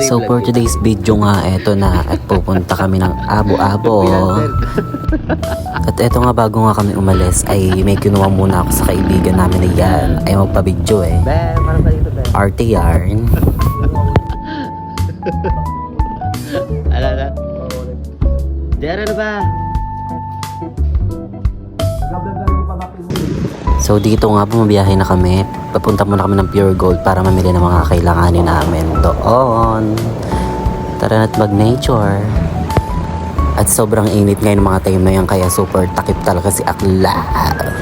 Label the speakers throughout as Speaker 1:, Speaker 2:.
Speaker 1: So for today's video nga, eto na at pupunta kami ng Abo-Abo. At eto nga, bago nga kami umalis ay may kinuha muna ako sa kaibigan namin na yan. Ay magpa-video eh. Arte yarn.
Speaker 2: Alala. Dere na ba?
Speaker 1: So dito nga, bumabiyahe na kami. Papunta muna kami ng Pure Gold para mamili ng mga kailanganin namin doon. Tara na't mag-nature. At sobrang init ngayon mga time na yan, kaya super takip talaga si Akla.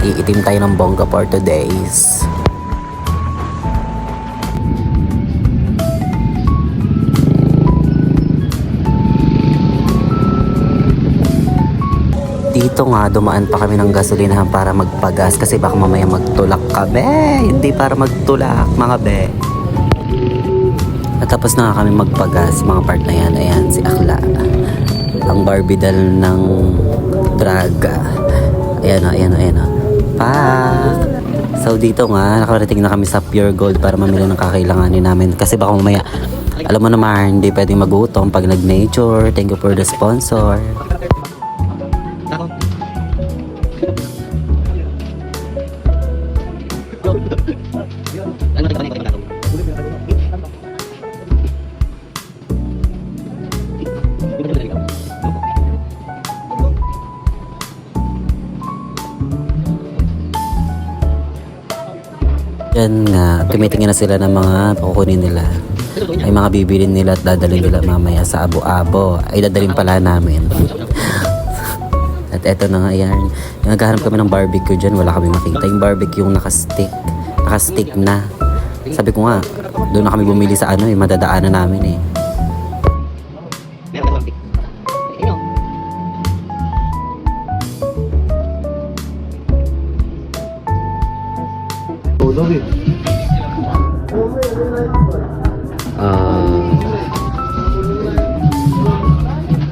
Speaker 1: Iitim tayo ng bongga for today's. Dito nga, dumaan pa kami ng gasolinahan para magpagas kasi baka mamaya magtulak kami. Hindi para magtulak, mga be. At tapos na nga kami magpagas, mga part na yan. Ayan, si Akla. Ang Barbie doll ng Draga. Ayan o, ayan o, ayan o. So dito nga, nakarating na kami sa Pure Gold para mamili ng kakailanganin namin. Kasi baka mamaya, alam mo naman, hindi pwedeng magutom pag nag-nature. Thank you for the sponsor. Yan nga, tumitingin na sila ng mga kukunin nila. Ay mga bibilin nila at dadalhin nila mamaya sa Abo-Abo. Ay dadalhin pala namin. At eto na nga yan. Yung naghahanap kami ng barbecue dyan, wala kami makita. Yung barbecue yung nakastick. Nakastick na. Sabi ko nga, doon na kami bumili sa ano eh, madadaanan namin eh.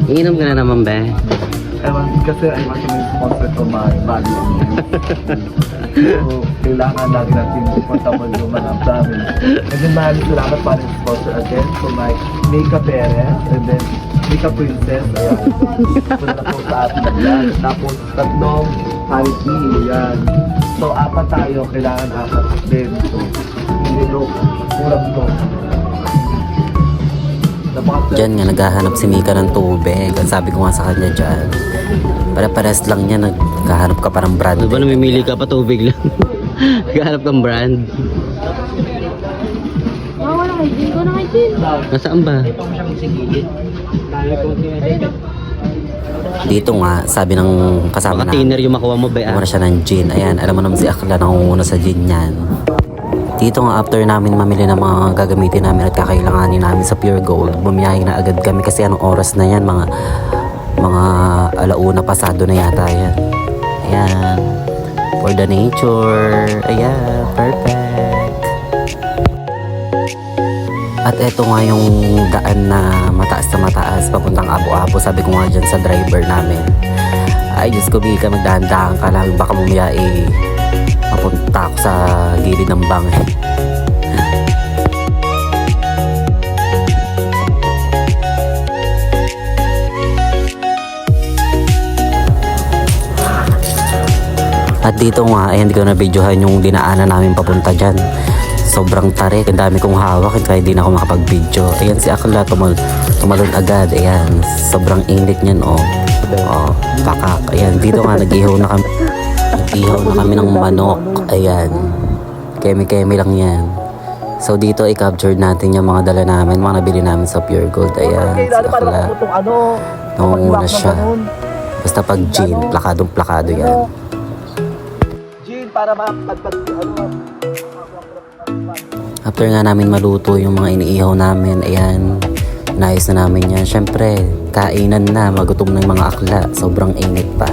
Speaker 1: Iinom ka na naman, be?
Speaker 3: Ewan, kasi I want to make sponsor to my body. So, kailangan lagi natin comfortable yung mga namin. And then, maraming salamat pa rin sponsor again to my Mika Perez and then Mika Princess. Ayan. Ito na po sa atin yan. Tapos, tatlong Hariki. Yan. So, apat tayo. Kailangan apat din. So, hindi no. Kurang to.
Speaker 1: Diyan nga, naghahanap si Mika ng tubig. At sabi ko nga sa kanya dyan, para-pares lang niya, naghahanap ka parang brand.
Speaker 2: Ano ba, namimili ka pa tubig lang? Naghahanap kang brand.
Speaker 4: Wala kay Jin. Ko na kay Jin.
Speaker 2: Nasaan ba?
Speaker 1: Dito nga, sabi ng kasama
Speaker 2: Baka
Speaker 1: na,
Speaker 2: thinner yung makuha mo ba?
Speaker 1: kumara siya ng gin. Ayan, alam mo naman si Akla nangunguna sa gin yan. Dito nga, after namin mamili ng mga gagamitin namin at kakailanganin namin sa Pure Gold, bumiyahe na agad kami kasi anong oras na yan, mga alauna pasado na yata yan. Ayan, for the nature. Ayan, perfect. At eto nga yung daan na mataas papuntang Abo-Abo. Sabi ko nga dyan sa driver namin, ay Diyos ko, Mika, magdahan-dahan ka lang, baka mamaya mapunta ako sa gilid ng bangin. At dito nga, ay hindi ko na videohan yung dinaanan namin papunta dyan. Sobrang tarik, ang dami kong hawak kaya hindi na ako makapag-video. Ayan si Akla, tumalon agad. Ayan, sobrang init niyan oh. Oh, pakak. Ayan, dito nga nag-ihaw na kami. Nag-ihaw na kami ng manok. Ayan, kemi-kemi lang yan. So dito i-capture natin yung mga dala namin, mga nabili namin sa Pure Gold. Ayan, si Akla. Nangunguna siya. Basta pag gin, plakadong-plakado yan.
Speaker 3: Gin, para makapagpag
Speaker 1: After nga namin maluto yung mga iniihaw namin, ayan, naayos na namin yan. Siyempre, kainan na, magutom ng mga akla. Sobrang init pa.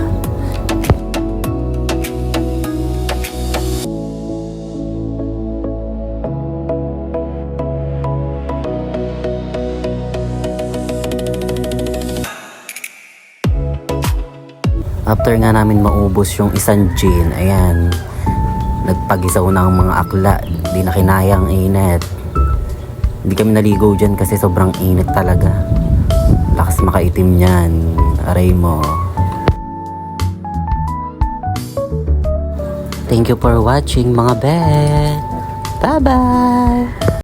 Speaker 1: After nga namin maubos yung isang gin, ayan, nagpag-isaw na ang mga akla. Di na kinayang init. Hindi kami naligo dyan kasi sobrang init talaga. Lakas makaitim yan. Aray mo. Thank you for watching mga bet. Bye-bye!